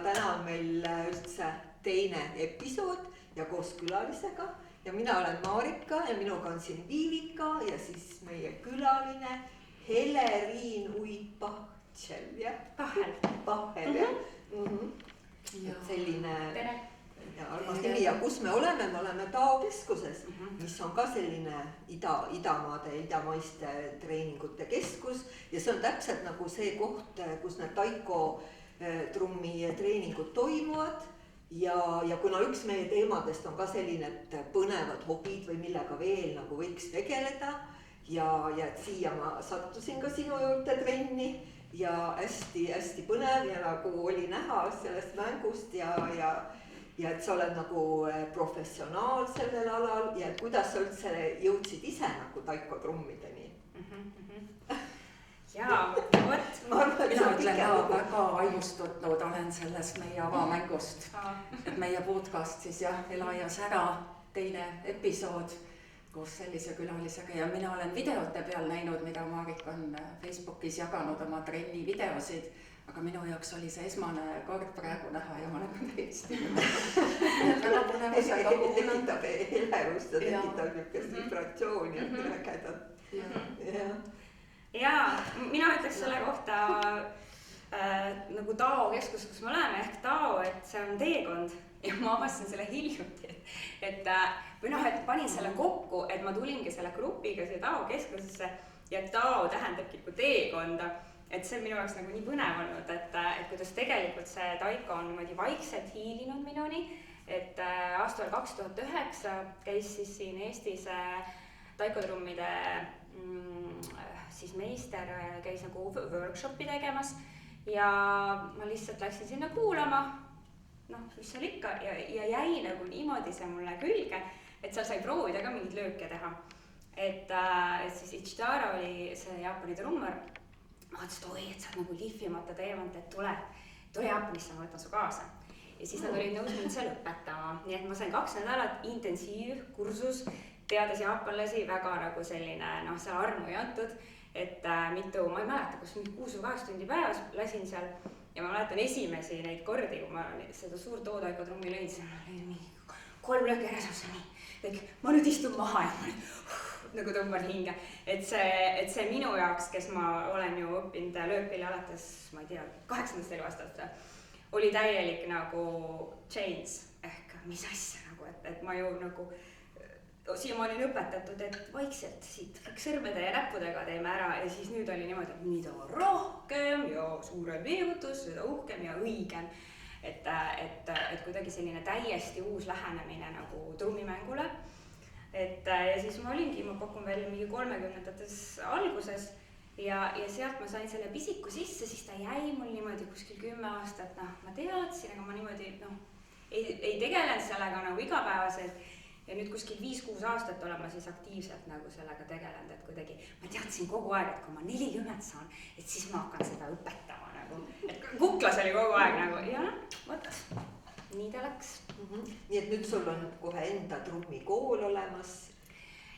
täna on meil üldse teine episood ja koos külalisega ja mina olen Marika ja minuga on siin Viivika ja siis meie külaline Heleriin Uitpahel, jah? Pahel, jah. Selline armas nimi ja kus me oleme Tao keskuses, mis on ka selline idamaiste treeningute keskus ja see on täpselt nagu see koht, kus need taiko trummi treeningud toimuvad ja kuna üks meie teemadest on ka selline, et põnevad hobid või millega veel nagu võiks tegeleda ja et siia ma sattusin ka sinu juurde trenni ja hästi põnev ja nagu oli näha sellest mängust ja et sa oled nagu professionaal sellel alal ja et kuidas sa üldse jõudsid ise nagu taiko trummideni? Jaa, vot. Mina ütlen väga aimustunud olen sellest meie avamängust, et meie podcast siis jah, Ela ja sära teine episood koos sellise külalisega ja mina olen videote peal näinud, mida Marika on Facebookis jaganud oma trenni videosid, aga minu jaoks oli see esmane kord praegu näha ja ma olen täiesti väga põnevusega kuulan. Tekitab elevust ja tekitab niisugust vibratsiooni, et ägedat. Jaa, mina ütleks selle kohta nagu Tao keskus, kus me oleme, ehk Tao, et see on teekond ja ma avastasin selle hiljuti, et panin selle kokku, et ma tulingi selle grupiga siia Tao keskusesse ja Tao tähendabki teekonda. Et see on minu jaoks nagu nii põnev olnud, et kuidas tegelikult see taiko on niimoodi vaikselt hiilinud minuni, et aastal 2009 käis siis siin Eestis taikotrummide siis meister käis nagu workshopi tegemas ja ma lihtsalt läksin sinna kuulama, mis seal ikka ja jäi nagu niimoodi see mulle külge, et seal sai proovida ka mingid lööke teha. Et siis Ichitara oli see Jaapani trummar. Ma mõtlesin, et oi, et sa oled nagu lihvimata teemant, et tule Jaapanisse, ma võtan su kaasa. Ja siis nad olid nõus mind seal õpetama. Nii et ma sain 2 nädalat intensiivkursus, teades jaapanlasi väga nagu selline, seal armu ei antud, et mitu, ma ei mäleta, kus 6 või 8 tundi päevas lasin seal ja ma mäletan esimesi neid kordi, kui ma seda suurt toodaiko trummi lõin, siis ma lõin mingi 3 lööki järjest ma nüüd istun maha ja ma nagu tõmban hinge, et see minu jaoks, kes ma olen ju õppinud löökpilli alates, ma ei tea, 8. eluaastast, oli täielik nagu change ehk mis asja nagu, et ma ju nagu siia ma olin õpetatud, et vaikselt siit sõrmede ja näppudega teeme ära ja siis nüüd oli niimoodi, et mida rohkem ja suurem viivutus, seda uhkem ja õigem. Et kuidagi selline täiesti uus lähenemine nagu trummimängule. Ja siis ma pakun veel mingi 30ndates alguses ja sealt ma sain selle pisiku sisse, siis ta jäi mul niimoodi kuskil 10 aastat, ma teadsin, aga ma niimoodi ei tegelenud sellega nagu igapäevaselt ja nüüd kuskil 5-6 aastat olen ma siis aktiivselt nagu sellega tegelenud, et kuidagi ma teadsin kogu aeg, et kui ma 40 saan, et siis ma hakkan seda õpetama nagu, et kuklas oli kogu aeg nagu ja võtas. Nii ta läks. Nii et nüüd sul on kohe enda trummikool olemas.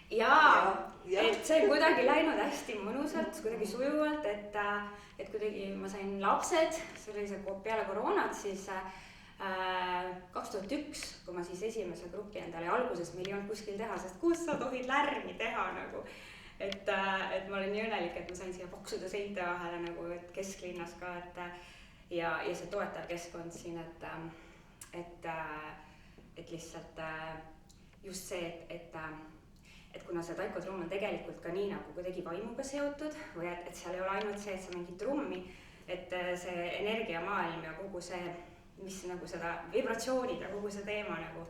Jaa, et see on kuidagi läinud hästi mõnusalt, kuidagi sujuvalt, et kuidagi ma sain lapsed, see oli see peale koroonat, siis 2001, kui ma siis esimese grupi endale alguses meil ei olnud kuskil teha, sest kus sa tohid lärmi teha nagu. Et ma olen nii õnnelik, et ma sain siia paksuda seinte vahele nagu kesklinnas ka, ja see toetav keskkond siin, et lihtsalt just see, et kuna see taikotrumm on tegelikult ka nii nagu kuidagi vaimuga seotud või et seal ei ole ainult see, et sa mängid trummi, et see energiamaailm ja kogu see, mis nagu seda vibratsioonid ja kogu see teema nagu,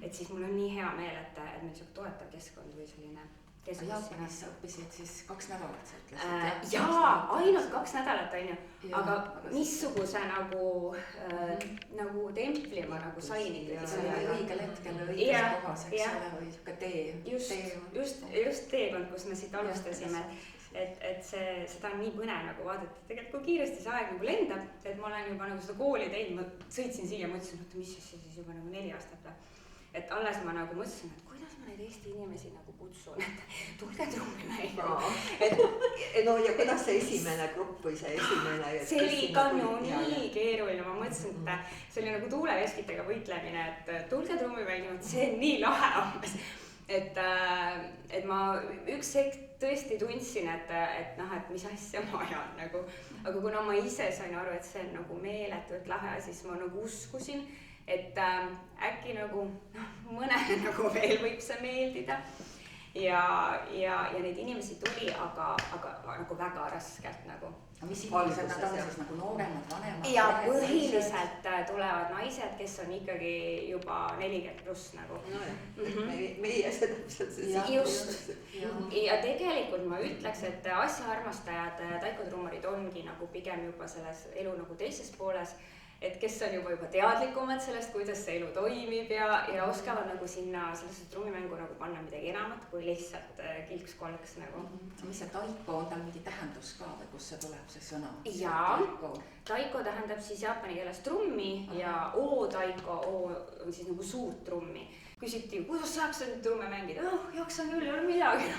et siis mul on nii hea meel, et meil see toetav keskkond või selline keskus. Jaapanis sa õppisid siis 2 nädalat, sa ütlesid? Jaa, ainult 2 nädalat on ju, aga missuguse nagu templi ma nagu sain ikkagi. See oli õigel hetkel õiges kohas, eks ole, või siuke tee. Just teekond, kus me siit alustasime, et seda on nii põnev nagu vaadata, tegelikult kui kiiresti see aeg nagu lendab, et ma olen juba nagu seda kooli teinud, ma sõitsin siia, mõtlesin, et mis siis juba nagu 4 aastat või. et alles ma nagu mõtlesin, et kuidas ma neid Eesti inimesi nagu kutsun, et tulge trummi mängima. No ja kuidas see esimene grupp või see esimene? See oli ka nii keeruline, ma mõtlesin, et see oli nagu tuuleveskitega võitlemine, et tulge trummi mängima, et see on nii lahe umbes. Et ma üks hetk tõesti tundsin, et mis asja ma ajan nagu, aga kuna ma ise sain aru, et see on nagu meeletult lahe, siis ma nagu uskusin, et äkki nagu mõnele nagu veel võib see meeldida ja neid inimesi tuli, aga nagu väga raskelt nagu. Mis inimesed nad on siis nagu nooremad, vanemad? Ja põhiliselt tulevad naised, kes on ikkagi juba 40+ nagu. No jah, meie see täpselt see. Just. Ja tegelikult ma ütleks, et asjaarmastajad, taikotrummarid ongi nagu pigem juba selles elu nagu teises pooles, et kes on juba teadlikumad sellest, kuidas see elu toimib ja oskavad nagu sinna sellesse trummimängu nagu panna midagi enamat kui lihtsalt kilks-kolks nagu. Mis see taiko, on tal mingi tähendus ka või kus see tuleb see sõna? Jaa, taiko tähendab siis jaapani keeles trummi ja o-taiko, o on siis nagu suurt trummi. Küsiti, kuidas saaks nüüd trumme mängida? Jaksan küll, ei ole midagi.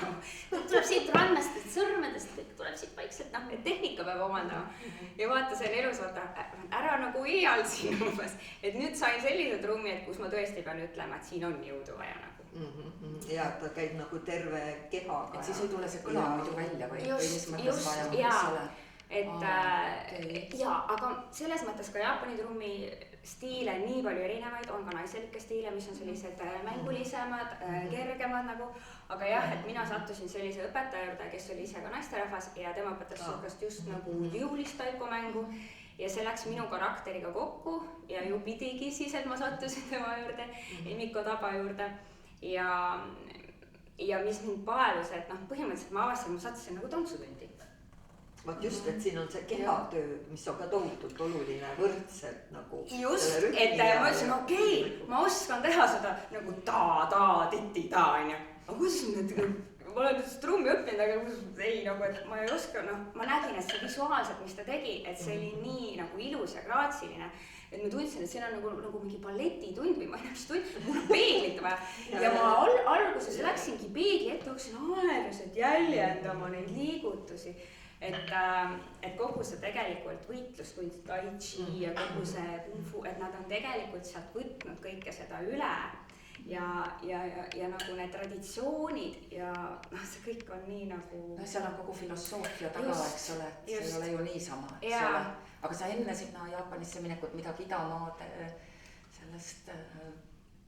Tuleb siit rannast, sõrmedest, kõik tuleb siit vaikselt, et tehnika peab omandama. Ja vaata, see on elus, vaata, ära nagu iial siin umbes. Et nüüd sain sellise trummi, et kus ma tõesti pean ütlema, et siin on jõudu vaja nagu. Ja ta käib nagu terve kehaga. Et siis ei tule see kõla muidu välja või mis mõttes vaja, mis ole? Jaa, aga selles mõttes ka Jaapani trummi stiile nii palju erinevaid, on ka naiselikke stiile, mis on sellised mängulisemad, kergemad nagu, aga jah, et mina sattusin sellise õpetaja juurde, kes oli ise ka naisterahvas ja tema õpetas sihukest just nagu jõulist taikomängu ja see läks minu karakteriga kokku ja ju pidigi siis, et ma sattusin tema juurde, Mikko Taba juurde ja mis mind paelus, et põhimõtteliselt ma avastasin, ma sattusin nagu tantsutundi. Vaat just, et siin on see kehatöö, mis on ka tohutult oluline võrdselt nagu. Just, et ma ütlesin, okei, ma oskan teha seda nagu ta, onju. Aga kuidas nüüd, ma olen nüüd trummi õppinud, aga ei nagu, et ma ei oska, ma nägin, et see visuaalselt, mis ta tegi, et see oli nii nagu ilus ja graatsiline. Et ma tundsin, et siin on nagu mingi balletitund või ma ei tea, mis tund, mul on peeglit vaja. Ja ma alguses läksingi peegli ette, hakkasin aeglaselt jäljendama neid liigutusi. Et kogu see tegelikult võitluskunst, tai chi ja kogu see kung fu, et nad on tegelikult sealt võtnud kõike seda üle ja nagu need traditsioonid ja see kõik on nii nagu... seal on kogu filosoofia taga, eks ole, et see ei ole ju niisama, eks ole. Aga sa enne sinna Jaapanisse minekut midagi idamaad sellest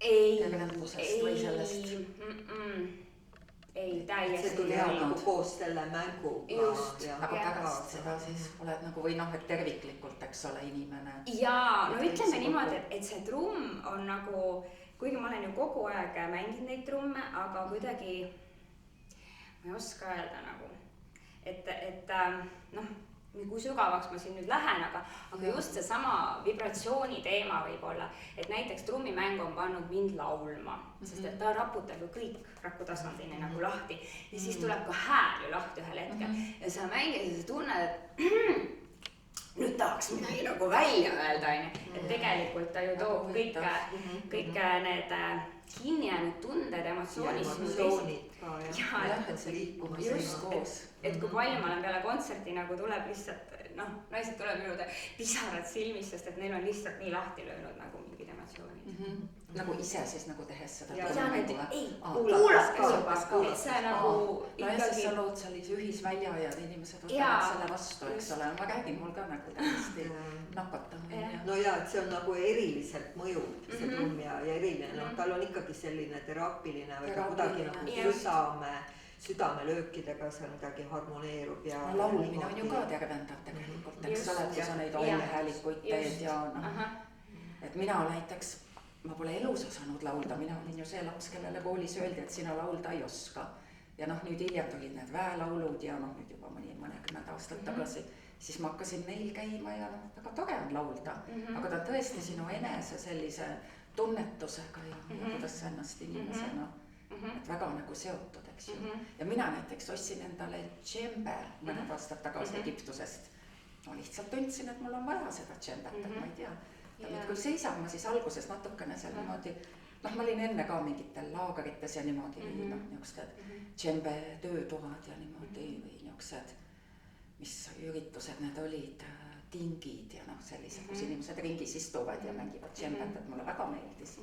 tegevendusest või sellest? Ei, täiesti. See tuli nagu koos selle mänguga. Just. Aga pärast seda siis oled nagu või et terviklikult, eks ole, inimene. Jaa, no ütleme niimoodi, et see trumm on nagu, kuigi ma olen ju kogu aeg mänginud neid trumme, aga kuidagi, ma ei oska öelda nagu, et kui sügavaks ma siin nüüd lähen, aga just see sama vibratsiooni teema võib olla, et näiteks trummimäng on pannud mind laulma, sest et ta raputab ju kõik rakutasandini nagu lahti ja siis tuleb ka hääl ju lahti ühel hetkel ja sa mängid ja sa tunned, et nüüd tahaks midagi nagu välja öelda, et tegelikult ta ju toob kõik need kinni jäänud tunded, emotsioonid. Ja, et see liikumas just, et kui palju ma olen peale kontserti nagu tuleb lihtsalt, naised tuleb juurde pisarad silmis, sest et neil on lihtsalt nii lahti löönud nagu mingid emotsioonid. Nagu ise siis nagu tehes seda? Ei, kuulakas, et see nagu ikkagi... Sa lood sellise ühisvälja ja inimesed võtavad selle vastu, eks ole. Ma räägin, mul ka nagu täiesti nakatamine. No ja, et see on nagu eriliselt mõjub, see trumm ja eriline. Tal on ikkagi selline teraapiline või kuidagi nagu südamelöökidega seal midagi harmoneerub ja... Laulmine on ju ka tervendav tegelikult, eks ole, kui sa neid ainehäälikuid teed ja et mina näiteks, ma pole elus osanud laulda, mina olin ju see laps, kellele koolis öeldi, et sina laulda ei oska. Ja nüüd hiljem tulid need väelaulud ja nüüd juba mõnikümmend aastat tagasi, siis ma hakkasin neil käima ja väga tore on laulda. Aga ta tõesti sinu enese sellise tunnetusega ja kuidas sa ennast inimesena, et väga nagu seotud, eks ju. Ja mina näiteks ostsin endale džembe mõned aastad tagasi Egiptusest. Ma lihtsalt tundsin, et mul on vaja seda džembet, et ma ei tea. Ta nüüd küll seisab, ma siis alguses natukene seal niimoodi noh, ma olin enne ka mingitel laagrites ja niimoodi, noh, niisugused džembe töötoad ja niimoodi või niisugused, mis üritused need olid, tingid ja noh, sellised, kus inimesed ringis istuvad ja mängivad džembet, et mulle väga meeldis.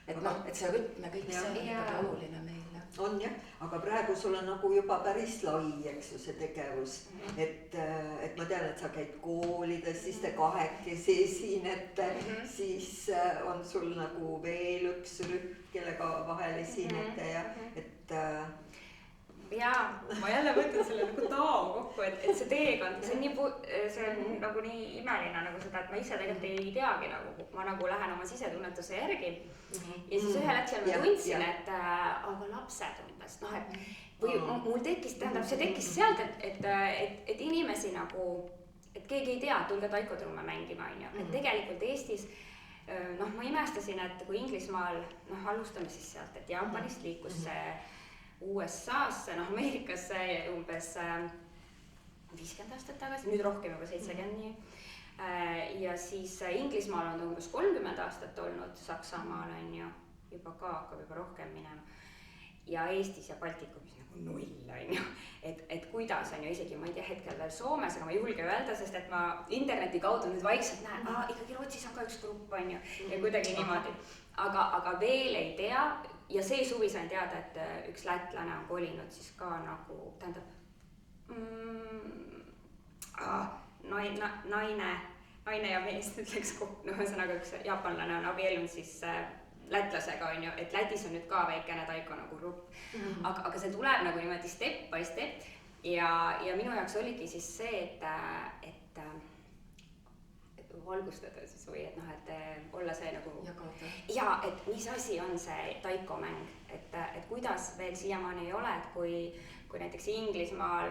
Et noh, et see rütm ja kõik see on ikkagi oluline meile. On jah, aga praegu sul on nagu juba päris lai, eks ju, see tegevus, et ma tean, et sa käid koolides, siis te kahekesi esinete, siis on sul nagu veel üks rühm, kellega vahel esinete ja et jaa, ma jälle võtan selle nagu Tao kokku, et see teekond, see on nagu nii imeline nagu seda, et ma ise tegelikult ei teagi nagu, ma nagu lähen oma sisetunnetuse järgi ja siis ühel hetkel ma tundsin, et aga lapsed umbes, noh, et või mul tekkis, tähendab, see tekkis sealt, et inimesi nagu, et keegi ei tea, et tulge taikotrumme mängima, on ju, et tegelikult Eestis noh, ma imestasin, et kui Inglismaal, noh, alustame siis sealt, et Jaapanist liikus see USA-sse, noh Ameerikasse umbes 50 aastat tagasi, nüüd rohkem juba 70 nii. Ja siis Inglismaal on umbes 30 aastat olnud, Saksamaal on ju juba ka hakkab juba rohkem minema. Ja Eestis ja Baltikumis nagu null on ju, et kuidas on ju isegi, ma ei tea hetkel veel Soomes, aga ma ei julge öelda, sest et ma interneti kaudu nüüd vaikselt näen, ikkagi Rootsis on ka üks grupp on ju ja kuidagi niimoodi, aga veel ei tea. Ja see suvi sain teada, et üks lätlane on kolinud siis ka nagu, tähendab, naine ja mees ütleks kokku, no ühesõnaga üks jaapanlane on abiellunud siis lätlasega on ju, et Lätis on nüüd ka väikene taiko nagu grupp, aga see tuleb nagu niimoodi step by step ja minu jaoks oligi siis see, et valgustada siis või et noh, et olla see nagu ja et mis asi on see taikomäng, et kuidas veel siiamaani ei ole, et kui näiteks Inglismaal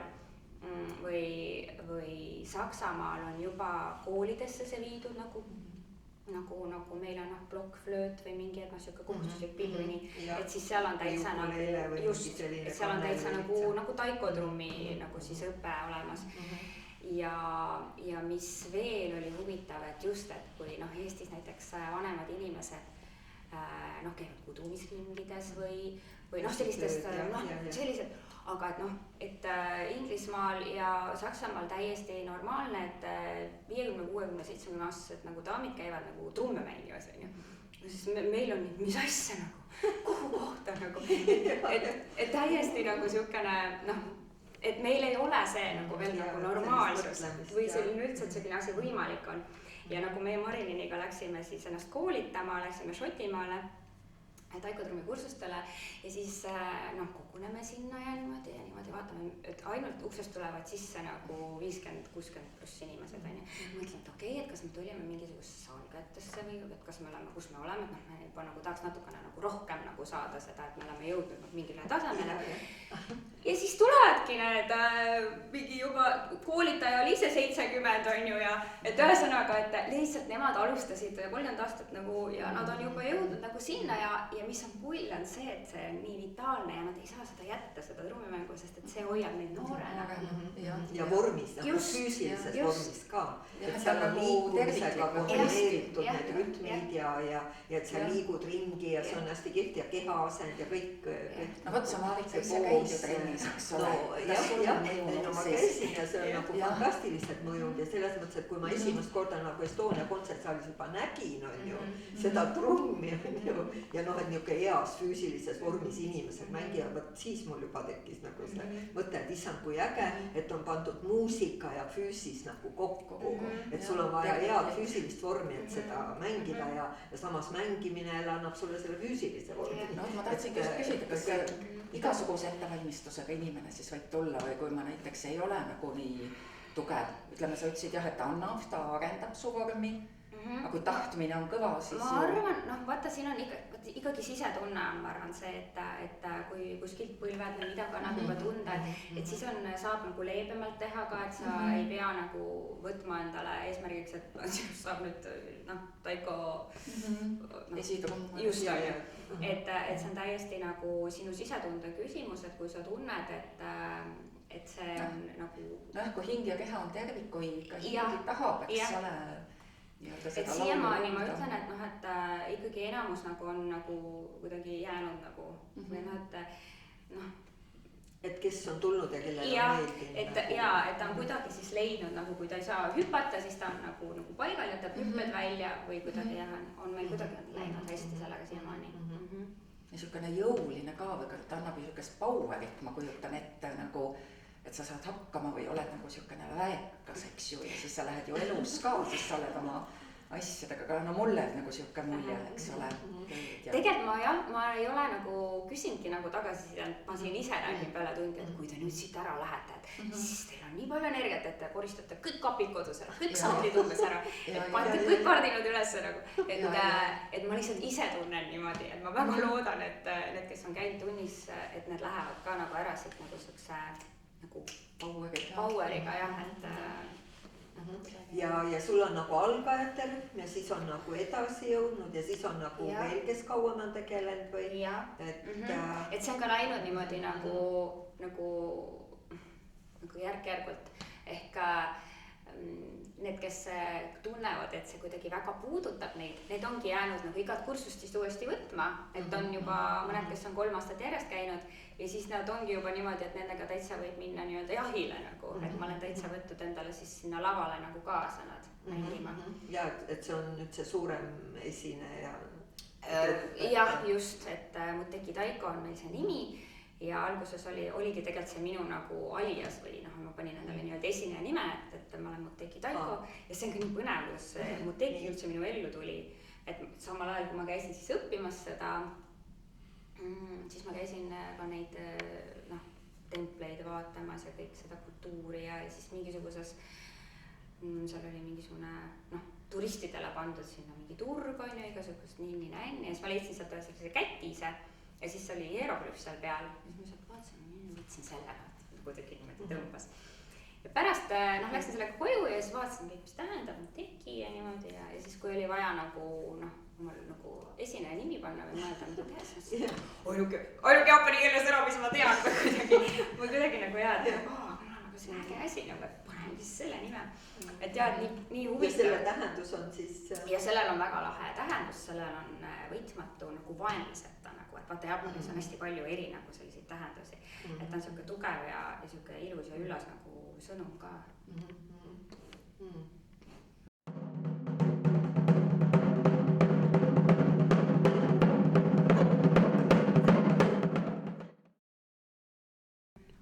või Saksamaal on juba koolidesse see viidud nagu meil on plokkflööt või mingi siuke kohustuslik pilvini, et siis seal on täitsa nagu just, et seal on täitsa nagu taikotrummi nagu siis õpe olemas. Ja mis veel oli huvitav, et just, et kui noh, Eestis näiteks vanemad inimesed noh, käivad kudumisringides või noh, sellistest noh, sellised, aga et noh, et Inglismaal ja Saksamaal täiesti normaalne, et 50, 60, 70 aastased nagu daamid käivad nagu trumme mängimas, on ju. Siis meil on mis asja nagu, kuhu kohta nagu, et täiesti nagu siukene noh, et meil ei ole see nagu veel nagu normaalsus või selline üldse, et selline asi võimalik on. Ja nagu meie Mariliniga läksime siis ennast koolitama, läksime Šotimaale taikotrummi kursustele ja siis noh, koguneme sinna ja niimoodi vaatame, et ainult uksest tulevad sisse nagu 50-60 pluss inimesed on ju. Mõtlen, et okei, et kas me tulime mingisugust saalkättesse või et kas me oleme, kus me oleme, et noh, me juba nagu tahaks natukene nagu rohkem nagu saada seda, et me oleme jõudnud mingile tasemele. Ja siis tulevadki need mingi juba koolitaja oli ise 70 on ju ja et ühesõnaga, et lihtsalt nemad alustasid 30 aastat nagu ja nad on juba jõudnud nagu sinna ja mis on pull on see, et see on nii vitaalne ja nad ei saa seda jätta, seda trummimängu, sest et see hoiab neid noorena. Ja vormis, füüsilises vormis ka. Et seal on liikumisega kombineeritud need rütmid ja et sa liigud ringi ja see on hästi kihvt ja kehaasend ja kõik. No võt sa Marika ise käid ju trennis, eks ole. No ma käisin ja see on nagu fantastiliselt mõjunud ja selles mõttes, et kui ma esimest korda nagu Estonia kontsertsaalis juba nägin, on ju, seda trummi on ju ja noh, et niuke heas füüsilises vormis inimesed mängivad, võt siis mul juba tekkis nagu see mõte, et issand kui äge, et on pandud muusika ja füüsis nagu kokku, et sul on vaja head füüsilist vormi, et seda mängida ja samas mängimine annab sulle selle füüsilise vormi. No ma tahtsin küsida, kas igasuguse ettevalmistusega inimene siis võib tulla või kui ma näiteks ei ole nagu nii tugev, ütleme sa ütlesid jah, et annab, ta arendab su vormi, aga kui tahtmine on kõva, siis ma arvan, noh vaata siin on ikkagi sisetunne on, ma arvan see, et kui kuskilt põlved või midagi annab juba tunda, et siis saab nagu leebemalt teha ka, et sa ei pea nagu võtma endale eesmärgiks, et saab nüüd noh, taiko esitrumm. Just on ju, et see on täiesti nagu sinu sisetunde küsimus, et kui sa tunned, et see on nagu noh, kui hing ja keha on tervik, kui ka hingi tahab, eks ole et siiamaani ma ütlen, et noh, et ikkagi enamus nagu on nagu kuidagi jäänud nagu või noh, et noh, et kes on tulnud ja kellele ja, on meeldinud. Et ta on kuidagi siis leidnud nagu, kui ta ei saa hüpata, siis ta on nagu paigal, jätab hüpped välja või kuidagi on meil kuidagi läinud hästi sellega siiamaani. Ja niisugune jõuline ka või ta annab niisugust powerit, ma kujutan ette nagu, et sa saad hakkama või oled nagu niisugune väekas, eks ju, ja siis sa lähed ju elus ka, siis sa oled oma asjadega ka, no mulle nagu niisugune mulje, eks ole. Tegelikult ma ei ole nagu küsinudki nagu tagasisidet, ma siin ise räägin peale tundi, et kui te nüüd siit ära lähete, et siis teil on nii palju energiat, et te koristate kõik kapid kodus ära, kõik sahtlid umbes ära, et panete kõik kardinud üles nagu, et ma lihtsalt ise tunnen niimoodi, et ma väga loodan, et need, kes on käinud tunnis, et need lähevad ka nagu ära siit nagu siukse nagu poweriga jah, et ja sul on nagu algajate rühm ja siis on nagu edasi jõudnud ja siis on nagu veel, kes kauem on tegelenud või? Et see on ka läinud niimoodi nagu järk-järgult ehk need, kes tunnevad, et see kuidagi väga puudutab neid ongi jäänud nagu igat kursust siis uuesti võtma, et on juba mõned, kes on 3 aastat järjest käinud ja siis nad ongi juba niimoodi, et nendega täitsa võib minna nii-öelda jahile nagu, et ma olen täitsa võtnud endale siis sinna lavale nagu kaasa nad mängima. Ja et see on nüüd see suurem esineja? Jah, just, et Muteki Taiko on meil see nimi ja alguses oligi tegelikult see minu nagu alias või noh, ma panin endale nii-öelda esineja nime, et ma olen Muteki Taiko ja see on ka nii põnev, kus Muteki üldse minu ellu tuli, et samal ajal, kui ma käisin siis õppimas seda, siis ma käisin ka neid templeid vaatamas ja kõik seda kultuuri ja siis mingisuguses, seal oli mingisugune turistidele pandud sinna mingi turg on ju, igasugust ninni-nänni ja siis ma leidsin sealt sellise kätise ja siis oli hieroglüüf seal peal ja siis ma sealt vaatasin, võtsin selle, kuidagi niimoodi tõmbas. Ja pärast läksin sellega koju ja siis vaatasin kõik, mis tähendab, Muteki ja niimoodi ja siis kui oli vaja nagu omal nagu esineja nimi panna või mõelda, mida teha, siis ainuke jaapani keeles ära, mis ma tean või kuidagi nagu jääd, nagu see on äge asi, et paneme siis selle nime. Et jah, nii huvitav. Ja selle tähendus on siis? Ja sellel on väga lahe tähendus, sellel on võitmatu nagu vaenlaseta, et vaata Jaapanis on hästi palju eri nagu selliseid tähendusi, et ta on siuke tugev ja siuke ilus ja üllas nagu sõnum ka.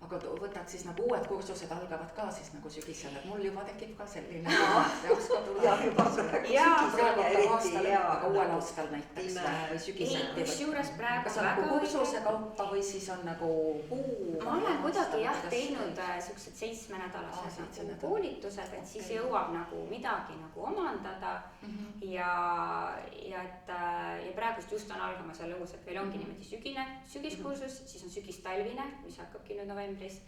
Aga võtad siis nagu uued kursused algavad ka siis nagu sügisel, et mul juba tekib ka selline jah, juba aga uuel aastal näiteks või sügisel. Kusjuures praegu kas on nagu kursuse kaupa või siis on nagu kuu? Ma olen kuidagi jah teinud siuksed 7-nädalased nagu koolitused, et siis jõuab nagu midagi nagu omandada ja praegust just on algamas ja lõbus, et meil ongi niimoodi sügiskursus, siis on sügistalvine, mis hakkabki nüüd novembris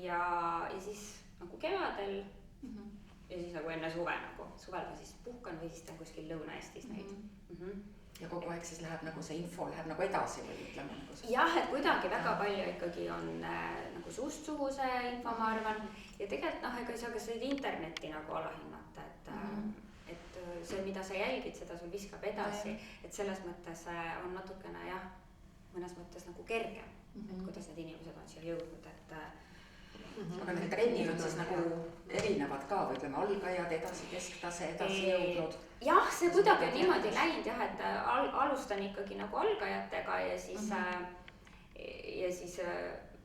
ja siis nagu kevadel ja siis nagu enne suve nagu, suvel ma siis puhkan või siis teen kuskil Lõuna-Eestis neid. Ja kogu aeg siis läheb nagu see info läheb nagu edasi või ütleme nagu see? Jah, et kuidagi väga palju ikkagi on nagu suust suhu see info, ma arvan, ja tegelikult ega ei saa ka seda internetti nagu alahinnata, et see, mida sa jälgid, seda sul viskab edasi, et selles mõttes on natukene jah, mõnes mõttes nagu kergem, et kuidas need inimesed on siia jõudnud, et aga need trennid on siis nagu erinevad ka või ütleme algajad, edasi kesktase, edasi jõudnud? Jah, see kuidagi on niimoodi läinud jah, et alustan ikkagi nagu algajatega ja siis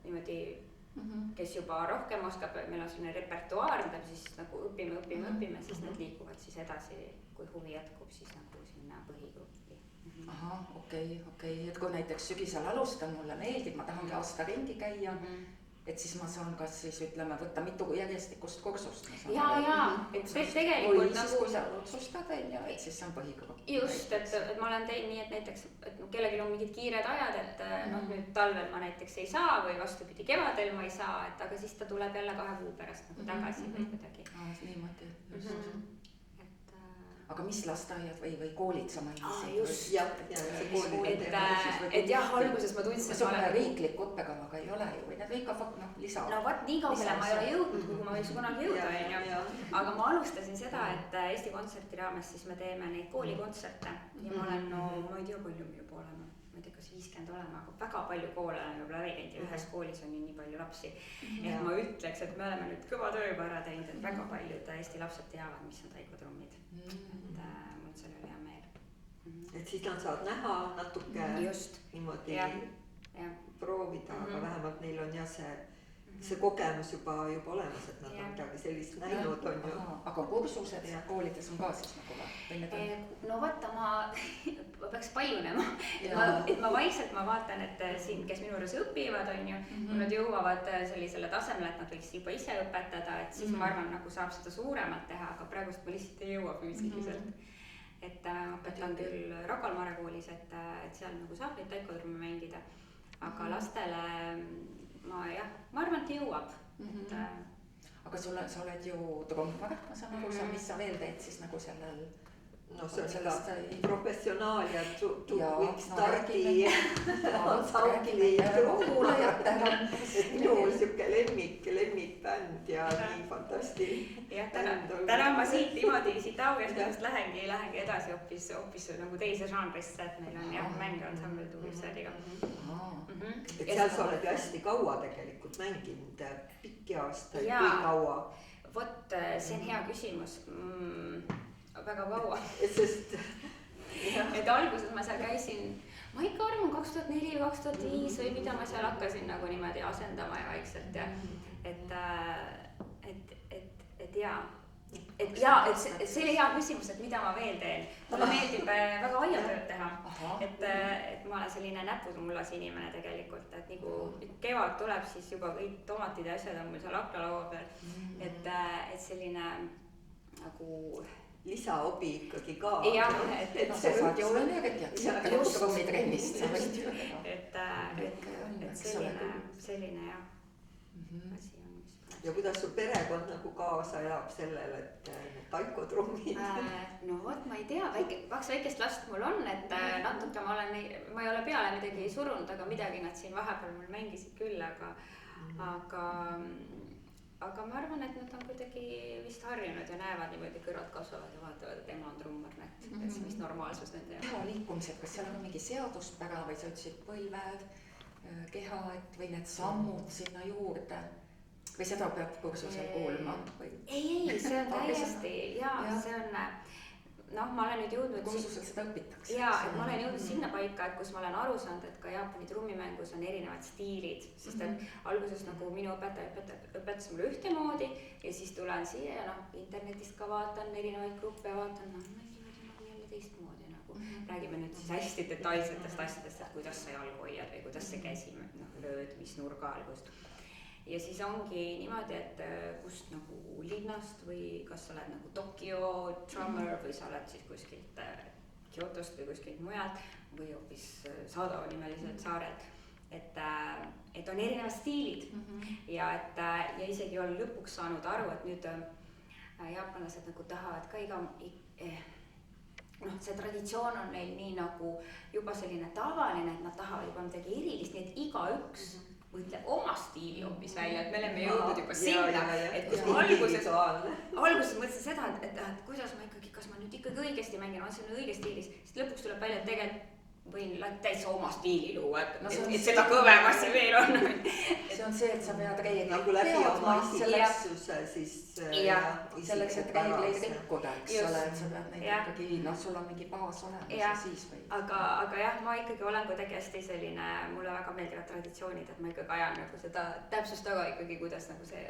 niimoodi, kes juba rohkem oskab, meil on selline repertuaar, mida siis nagu õpime, siis need liiguvad siis edasi, kui huvi jätkub, siis nagu sinna põhigruppi. Aha, okei, et kui näiteks sügisel alustan, mulle meeldib, ma tahangi aasta ringi käia, et siis ma saan kas siis ütleme võtta mitu järjestikust kursust. Jaa, et tegelikult või siis kui sa otsustad, et siis see on põhigrupp. Just, et ma olen teinud nii, et näiteks et kellelgi on mingid kiired ajad, et nüüd talvel ma näiteks ei saa või vastupidi kevadel ma ei saa, et aga siis ta tuleb jälle 2 kuu pärast nagu tagasi või kuidagi. Niimoodi, just. aga mis lasteaiad või koolid sa mainisid? Just. see koolid. Et jah, alguses ma tundsin, et ma olen riikliku õppekavaga ei ole ju, või need ikka lisa. No vaat nii kaugele ma ei ole jõudnud, kuhu ma võiks kunagi jõuda, onju. Aga ma alustasin seda, et Eesti Kontserti raames siis me teeme neid koolikontserte ja ma olen, ma ei tea, palju me juba oleme. Ma ei tea, kas 50 olema, aga väga palju koole on juba läbi käinud ja ühes koolis on ju nii palju lapsi. Et ma ütleks, et me oleme nüüd kõva töö juba ära teinud, et väga paljud Eesti lapsed teavad, mis on taikotrummid. Et mul selle üle hea meel. Et siis nad saavad näha natuke niimoodi proovida, aga vähemalt neil on jah see kogemus juba olemas, et nad on midagi sellist näinud, on ju. Aga kursused koolides on ka siis nagu või? No vaata, ma peaks paljunema. Et ma vaikselt vaatan, et siin, kes minu juures õpivad, on ju, kui nad jõuavad sellisele tasemele, et nad võiks juba ise õpetada, et siis ma arvan, nagu saab seda suuremalt teha, aga praegust ma lihtsalt ei jõua füüsiliselt. Et õpetan küll Rakal Mare koolis, et seal nagu saab neid taikotrumme mängida, aga lastele ma arvan, et jõuab. Aga sa oled ju trummar, ma saan aru, mis sa veel teed siis nagu sellel? No see on seda professionaal ja võiks stardi ansambli kuulajatele. Et minul siuke lemmikbänd ja nii fantastiline. Täna ma siit augeskonnast lähengi edasi hoopis nagu teise žanrisse, et meil on mäng ansambel Tuulsäädiga. Et seal sa oled ju hästi kaua tegelikult mänginud, pikki aastaid, kui kaua? Vot, see on hea küsimus. Väga kaua. Et alguses ma seal käisin, ma ikka arvan 2004 või 2005 või mida ma seal hakkasin nagu niimoodi asendama ja vaikselt ja et see oli hea küsimus, et mida ma veel teen. Mulle meeldib väga aiatööd teha, et ma olen selline näputullas inimene tegelikult, et nagu kevad tuleb, siis juba kõik tomatid ja asjad on mul seal aknalaua peal, et selline nagu lisaobi ikkagi ka. Jah, et sa saad ju energiat, just trummitrennist sa võid ju. Et selline jah asi on. Ja kuidas sul perekond nagu kaasa elab sellele, et need taikotrummid? No vot, ma ei tea, kaks väikest last mul on, et natuke ma ei ole peale midagi surunud, aga midagi nad siin vahepeal mul mängisid küll, aga ma arvan, et nad on kuidagi vist harjunud ja näevad niimoodi, kõrvad kasvavad ja vaatavad, et ema on trummar, et see vist normaalsus nende jaoks. Kehaliikumised, kas seal on mingi seaduspära või sa ütlesid põlved, keha, või need sammud sinna juurde? Või seda peab kursusel kuulma? Ei, see on täiesti, see on, ma olen nüüd jõudnud kursusel seda õpitakse. Et ma olen jõudnud sinna paika, et kus ma olen aru saanud, et ka Jaapani trummimängus on erinevad stiilid, sest et alguses nagu minu õpetaja õpetas mulle ühtemoodi ja siis tulen siia ja internetist ka vaatan erinevaid gruppe, vaatan, jälle teistmoodi nagu. Räägime nüüd siis hästi detailsetest asjadest, et kuidas sa jalgu hoiad või kuidas sa käsi lööd, mis nurga algust. Ja siis ongi niimoodi, et kust nagu linnast või kas sa oled nagu Tokyo drummer või sa oled siis kuskilt Kyotost või kuskilt mujalt või hoopis Sado nimelised saared. Et on erinevad stiilid ja isegi olen lõpuks saanud aru, et nüüd jaapanlased nagu tahavad ka see traditsioon on neil nii nagu juba selline tavaline, et nad tahavad juba midagi erilist, nii et igaüks mõtleb oma stiili hoopis välja, et me oleme jõudnud juba sinna, et kus ma alguses mõtlesin seda, et kuidas ma ikkagi, kas ma nüüd ikkagi õigesti mängin, on see õige stiilis, siis lõpuks tuleb välja, et tegelikult võin täitsa oma stiili luua, et seda kõvemasti veel on. See on see, et sa pead reegleid nagu läbi oma isiksuse siis selleks, et reegleid rikkuda, eks ole, et sa pead neid ikkagi, sul on mingi baas olemas ja siis või. Aga jah, ma ikkagi olen kuidagi hästi selline, mulle väga meeldivad traditsioonid, et ma ikkagi ajan nagu seda täpsust taga ikkagi, kuidas nagu see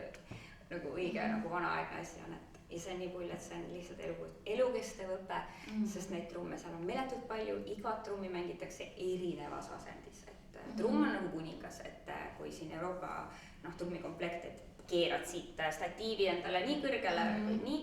nagu õige nagu vanaaegne asi on, ja see on nii pull, et see on lihtsalt elukestev õpe, sest neid trumme seal on meeletult palju, igat trummi mängitakse erinevas asendis, et trumm on nagu kuningas, et kui siin Euroopa trummikomplekt, et keerad siit statiivi endale nii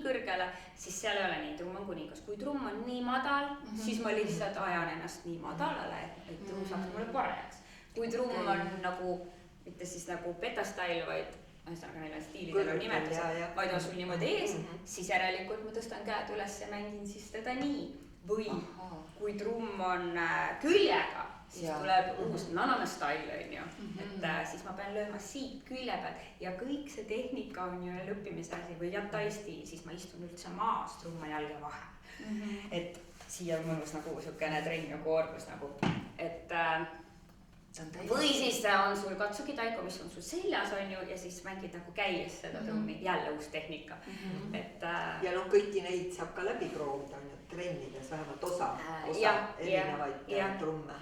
kõrgele, siis seal ei ole nii, trumm on kuningas. Kui trumm on nii madal, siis ma lihtsalt ajan ennast nii madalale, et trumm saaks mulle paremaks. Kui trumm on nagu, mitte siis nagu beta style, vaid ühesõnaga neil on stiilidel on nimetused, vaid on sul niimoodi ees, siis järelikult ma tõstan käed üles ja mängin siis teda nii. Või kui trumm on küljega, siis tuleb uus nanana style, on ju. Et siis ma pean lööma siit külje pealt ja kõik see tehnika on ju lõppimise asi või jataisti, siis ma istun üldse maas, trumm on jalge vahe. Et siia on mõnus nagu siukene trenn ja koormus nagu, et või siis on sul katsugi taiko, mis on sul seljas, on ju, ja siis mängid nagu käies seda trummi, jälle uus tehnika. Et ja noh, kõiki neid saab ka läbi proovida, on ju, trennides vähemalt osa erinevaid trumme,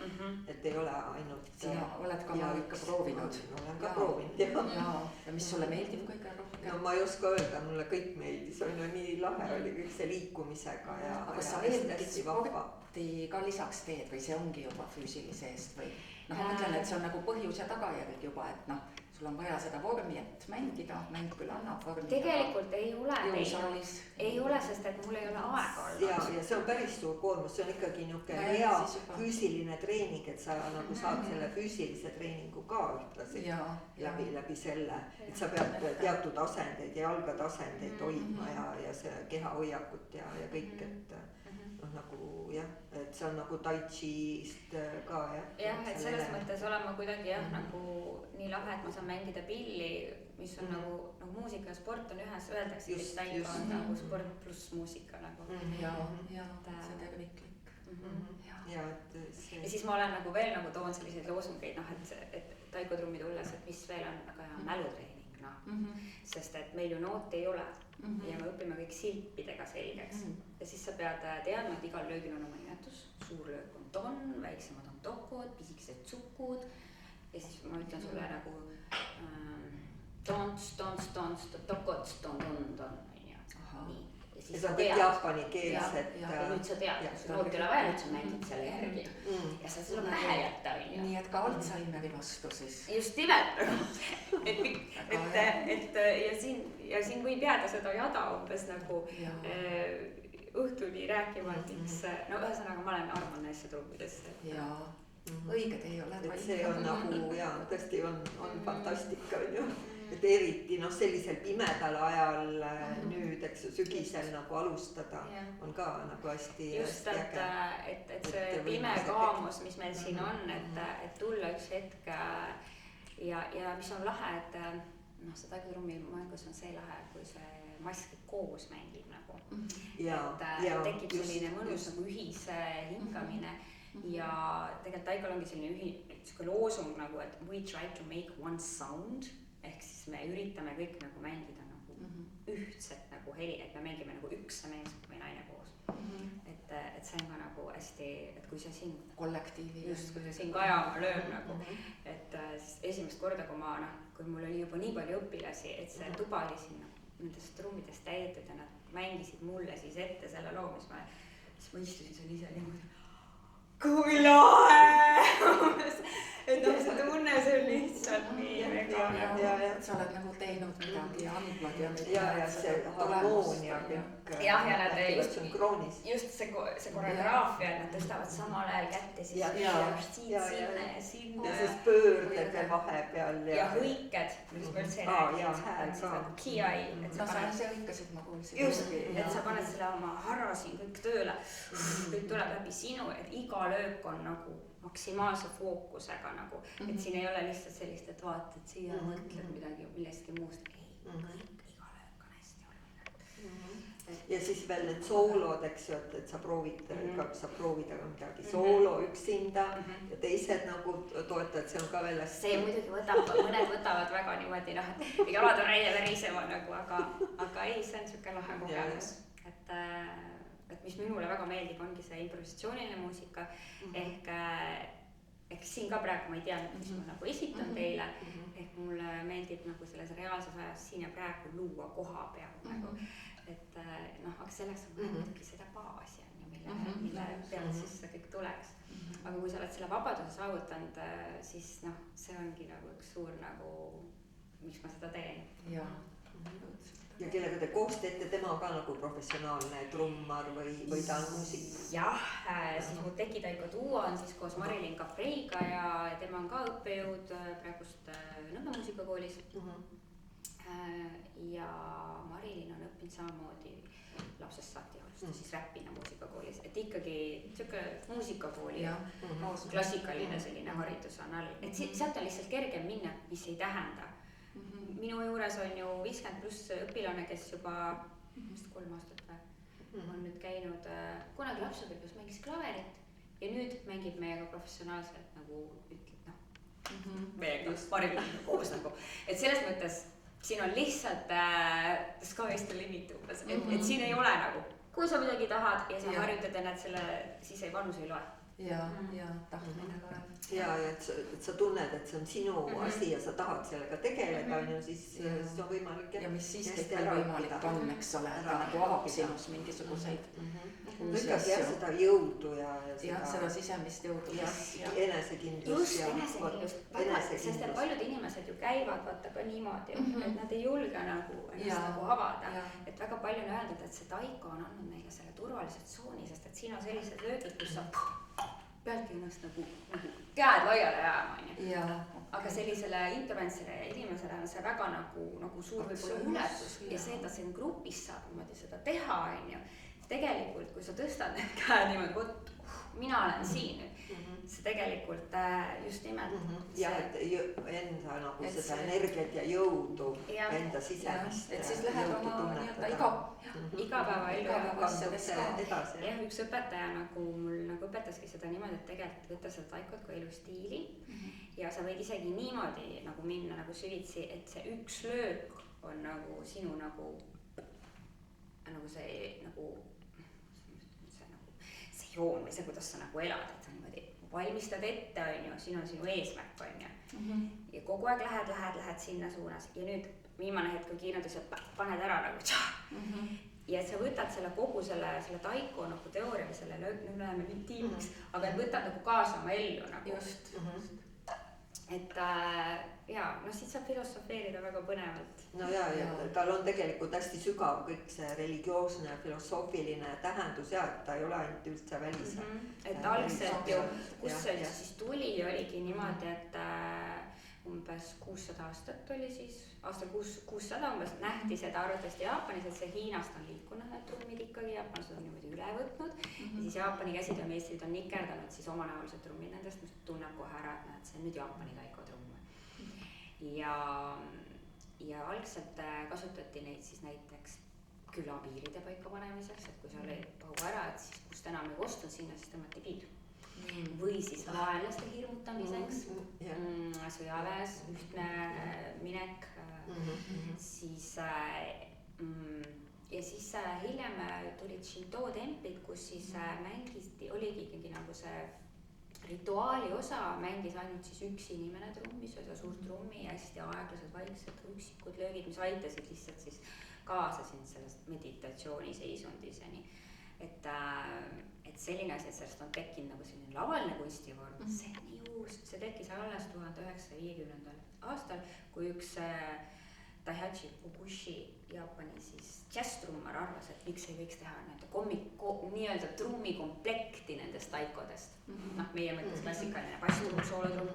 et ei ole ainult. Sina oled ka ikka proovinud. Olen ka proovinud, jah. Ja mis sulle meeldib kõige rohkem? No ma ei oska öelda, mulle kõik meeldis, on ju nii lahe oli kõik see liikumisega ja kas sa veel mingit sporti ka lisaks teed või see ongi juba füüsilise eest või? Noh, ma mõtlen, et see on nagu põhjus ja tagajärg juba, et noh, sul on vaja seda vormi, et mängida, mäng küll annab vormi. Tegelikult ei ole, sest et mul ei ole aega olnud. Ja see on päris suur koormus, see on ikkagi niisugune hea füüsiline treening, et sa nagu saad selle füüsilise treeningu ka ühtlasi läbi selle, et sa pead teatud asendeid ja jalgatasendeid hoidma ja see kehahoiakut ja kõik, et noh nagu jah, et see on nagu tai chi'st ka jah, et selles mõttes olen ma kuidagi nagu nii lahe, et ma saan mängida pilli, mis on nagu muusika ja sport on ühes, öeldakse, et taiko on nagu sport pluss muusika nagu. Ja, see terviklik. Ja siis ma olen nagu veel nagu toon selliseid loosungeid, et taiko trummi tulles, et mis veel on väga hea mälutreening, sest et meil ju noote ei ole ja me õpime kõik silpidega selgeks ja siis sa pead teadma, et igal löögil on oma nimetus, suur löök on ton, väiksemad on tokod, pisikesed tsukud ja siis ma ütlen sulle nagu tons, tokod, ton, nii. Ja see on kõik jaapani keelsed. Ja nüüd sa tead, kui sul nooti ei ole vaja, nüüd sa mängid selle järgi. Ja sa tuleb pähe jätta, on ju. Nii et ka Alzheimeri vastu siis. Just nimelt. Ja siin võib jääda seda jada umbes nagu õhtuni rääkima, et miks, no ühesõnaga ma arvan neisse trummidesse. Jaa, õige tee oled. See on nagu, tõesti on fantastika, on ju. Et eriti sellisel pimedal ajal nüüd, eks sügisel nagu alustada on ka nagu hästi just, et see pime kaamus, mis meil siin on, et tulla üks hetk ja mis on lahe, et see taikotrummi mängus on see lahe, kui see mask koos mängib nagu. Et tekib selline mõnus nagu ühise hingamine ja tegelikult taikol ongi selline loosung nagu, et we try to make one sound. Ehk siis me üritame kõik nagu mängida nagu ühtset nagu heli, et me mängime nagu üks mees või naine koos. Et see on ka nagu hästi, et kui see siin kollektiivi just, kui see siin kajama lööb nagu, et siis esimest korda, kui mul oli juba nii palju õpilasi, et see tuba oli siin nendest trummidest täidetud ja nad mängisid mulle siis ette selle loo, siis ma istusin seal ise niimoodi, kui lahe! Et see tunne, see on lihtsalt nii mega. Ja sa oled nagu teinud midagi ja andnud ja midagi. Ja see harmoonia kõik. Ja nad just see koreograafia, nad tõstavad samal ajal kätte siis sinna ja sinna. Ja siis pöörded vahepeal. Ja hõiked, mis ma üldse ei rääkinud, see on siis nagu kiai. No see hõikasid ma kuulsin. Just, et sa paned selle oma harra siin kõik tööle, kõik tuleb läbi sinu, et iga löök on nagu maksimaalse fookusega nagu, et siin ei ole lihtsalt sellist, et vaatad siia ja mõtled midagi millestki muust. Ei, kõik, iga löök on hästi oluline. Ja siis veel need soolod, eks ju, et sa proovid ka midagi soolo üksinda ja teised nagu toetavad, see on ka veel hästi. See muidugi mõned võtavad väga niimoodi, et jalad on reide verisema nagu, aga ei, see on siuke lahe kogemus, et mis minule väga meeldib, ongi see improvisatsiooniline muusika, ehk siin ka praegu ma ei tea, mis ma nagu esitan teile, ehk mulle meeldib nagu selles reaalses ajas siin ja praegu luua koha peal nagu, et aga selleks on muidugi seda baasi on ju, mille pealt siis see kõik tuleks. Aga kui sa oled selle vabaduse saavutanud, siis see ongi nagu üks suur nagu, miks ma seda teen. Ja kellega te koos teete, tema ka nagu professionaalne trummar või ta on muusik? Jah, siis mu tekitaiko duo on siis koos Marilyn Capreiga ja tema on ka õppejõud praegust Nõmme muusikakoolis. ja Marilyn on õppinud samamoodi lapsest saati siis räppina muusikakoolis, et ikkagi siuke muusikakooli ja klassikaline selline haridus on all, et sealt on lihtsalt kergem minna, mis ei tähenda. Minu juures on ju 50 pluss õpilane, kes juba 3 aastat on nüüd käinud, kunagi lapsepõlves mängis klaverit ja nüüd mängib meiega professionaalselt nagu ütleb, meiega parimini koos nagu, et selles mõttes siin on lihtsalt the sky is the limit umbes, et siin ei ole nagu, kui sa midagi tahad ja sa harjutad ennast selle, siis ei vanus ei loe. Ja tahtmine ka. Ja et sa tunned, et see on sinu asi ja sa tahad sellega tegeleda, siis see on võimalik. Ja mis siis kõik võimalik on, eks ole, ta nagu avab sinus mingisuguseid uusi asju. Seda jõudu ja seda sisemist jõudu. Enesekindlust. Just enesekindlust, sest et paljud inimesed ju käivad vaata ka niimoodi, et nad ei julge nagu ennast nagu avada. Et väga palju on öeldud, et see taiko on andnud neile selle turvalised tsooni, sest et siin on sellised löögid, kus sa pealtki ennast nagu käed laiale jääma, aga sellisele introvertsile inimesele on see väga nagu suur võib-olla ületus ja see, et ta siin grupis saab niimoodi seda teha, tegelikult kui sa tõstad need käed niimoodi, mina olen siin nüüd, see tegelikult just nimelt ja et enda nagu seda energiat ja jõudu enda sisemist et siis läheb oma igapäevaellu edasi. Jah, üks õpetaja nagu mul nagu õpetaski seda niimoodi, et tegelikult võtta seda taikot kui elustiili ja sa võid isegi niimoodi nagu minna nagu süvitsi, et see üks löök on nagu sinu nagu see nagu see joon või see, kuidas sa nagu elad, et sa niimoodi valmistad ette, siin on sinu eesmärk, ja kogu aeg lähed sinna suunas ja nüüd viimane hetk on kiirendus, et paned ära nagu ja sa võtad selle kogu selle taiko nagu teooria või selle nüüd läheme nüüd tiimiks, aga võtad nagu kaasa oma ellu nagu. Just. Et siit saab filosofeerida väga põnevalt. No ja tal on tegelikult hästi sügav kõik see religioosne, filosoofiline tähendus et ta ei ole ainult üldse välise. Et algselt ju, kus see siis tuli, oligi niimoodi, et umbes 600 aastat oli siis, aastal 600 umbes nähti seda arvatavasti Jaapanis, et see Hiinast on liikunud need trummid ikkagi, jaapanlased on niimoodi üle võtnud ja siis Jaapani käsitöömeistrid on nikerdanud siis omanäolised trummid nendest, mis tunneb kohe ära, et näed, see on nüüd Jaapani taiko trumm. Ja algselt kasutati neid siis näiteks külapiiride paika panemiseks, et kui sa lõid pahu ära, et siis kust enam ei kostnud sinna, siis tõmmati piir. Või siis vaenlaste hirmutamiseks, sõjaväes ühtne minek, siis ja siis hiljem tulid Shinto templid, kus siis mängiti, oligi ikkagi nagu see rituaali osa, mängis ainult siis üks inimene trummi, seda suurt trummi ja hästi aeglased vaiksed üksikud löögid, mis aitasid lihtsalt siis kaasa sind sellest meditatsiooni seisundiseni. Et selline asi, et sellest on tekkinud nagu selline lavaline kunstivorm, see on nii uus, see tekkis alles 1950. aastal, kui üks Daihachi Kogushi Jaapani siis džässtrummar arvas, et miks ei võiks teha nii-öelda trummikomplekti nendest taikodest. Meie mõttes klassikaline basstrumm, soolotrumm.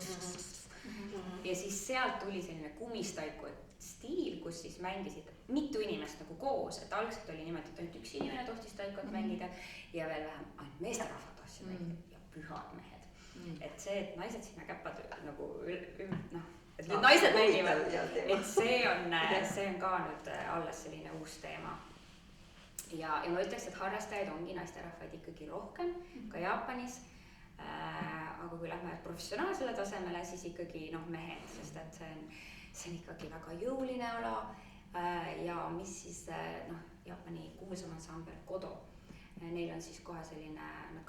Ja siis sealt tuli selline kumistaiko stiil, kus siis mängisid mitu inimest nagu koos, et algselt oli niimoodi, et ainult üks inimene tohtis taikot mängida ja veel vähem ainult meesterahvad tohtisid mängida ja pühad mehed. Et see, et naised sinna käpad nagu et nüüd naised mängivad, et see on ka nüüd alles selline uus teema. Ja ma ütleks, et harrastajaid ongi naisterahvaid ikkagi rohkem ka Jaapanis, aga kui lähme professionaalsele tasemele, siis ikkagi mehed, sest et see on ikkagi väga jõuline ala ja mis siis Jaapani kuulsam ansambel Kodo. Neil on siis kohe selline, nad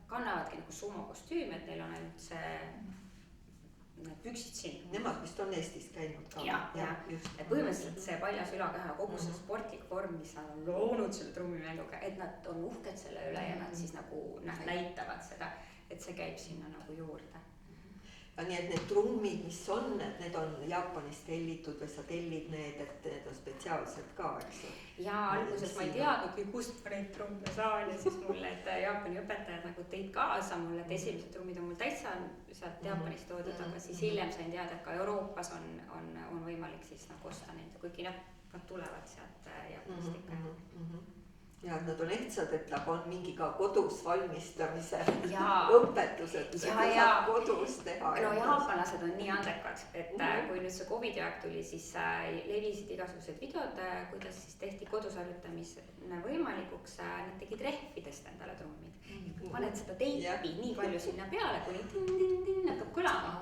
kannavadki nagu sumo kostüümi, et neil on ainult see need püksid siin. Nemad vist on Eestis käinud ka. Ja, et põhimõtteliselt see paljas ülakeha kogu see sportlik vorm, mis nad on loonud selle trummimänguga, et nad on uhked selle üle ja nad siis nagu näitavad seda, et see käib sinna nagu juurde. nii et need trummid, mis on, et need on Jaapanist tellitud või sa tellid need, et need on spetsiaalselt ka, eks ju. Ja alguses ma ei teadnudki, kust ma neid trumme saan ja siis mulle, et Jaapani õpetajad nagu tõid kaasa mulle, et esimesed trummid on mul täitsa sealt Jaapanist toodud, aga siis hiljem sain teada, et ka Euroopas on võimalik siis nagu osta neid, kuigi nad tulevad sealt Jaapanist ikka. Ja nad on ehtsad, et nad on mingi ka kodus valmistamise õpetused, et saab kodus teha. No jaapanlased on nii andekad, et kui nüüd see COVID-i aeg tuli, siis levisid igasugused videod, kuidas siis tehti kodus harjutamine võimalikuks, nad tegid rehvidest endale trummid. Paned seda teipi nii palju sinna peale, kuni tin-tin-tin hakkab kõlama.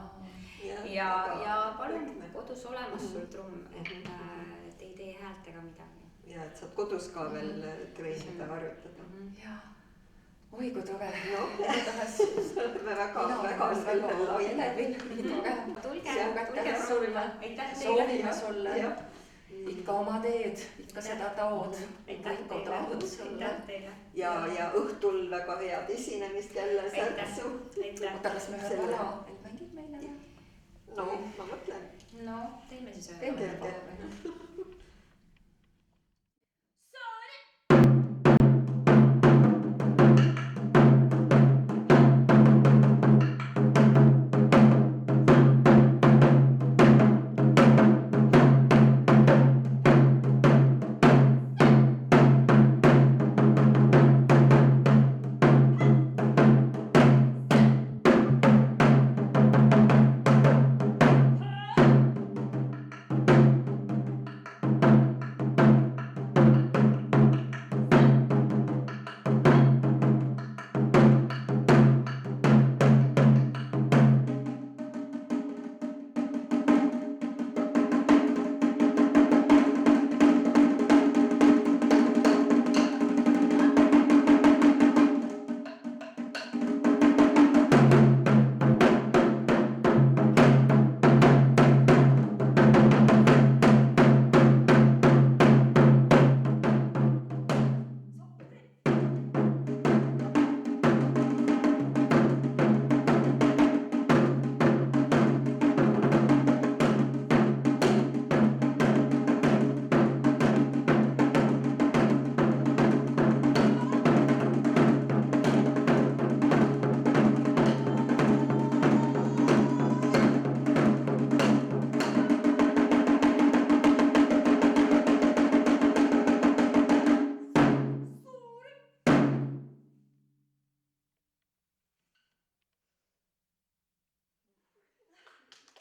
Ja palun kodus olemas sul trumm, et ei tee häält ega midagi. Ja et saad kodus ka veel treenida, harjutada. Jaa, oi kui tore. No, me väga sellel lainel. Tulge sulle, soovime sulle ikka oma teed, ikka seda taod. Aitäh teile. Ja õhtul väga head esinemist jälle särtsu. Oota, kas me ühe pala mängid meile? No, ma mõtlen. No, teeme siis ühe.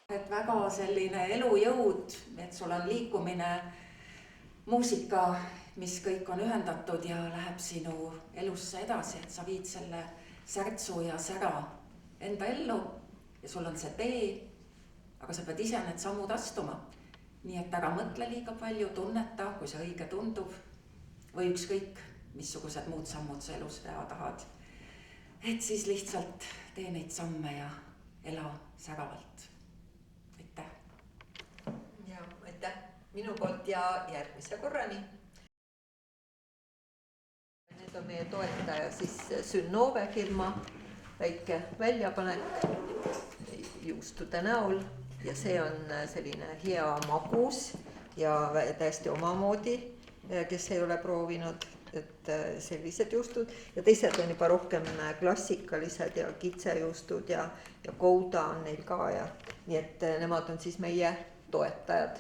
Et väga selline elujõud, et sul on liikumine, muusika, mis kõik on ühendatud ja läheb sinu elusse edasi, et sa viid selle särtsu ja sära enda ellu ja sul on see tee, aga sa pead ise need sammud astuma. Nii et ära mõtle liiga palju, tunneta, kui see õige tundub või ükskõik, missugused muud sammud sa elus teha tahad. Et siis lihtsalt tee neid samme ja ela säravalt. Aitäh minu poolt ja järgmise korrani. Need on meie toetaja siis Sünnove firma, väike väljapanek juustude näol ja see on selline hea magus ja täiesti omamoodi, kes ei ole proovinud, et sellised juustud ja teised on juba rohkem klassikalised ja kitsejuustud ja Gouda on neil ka ja nii et nemad on siis meie toetajad.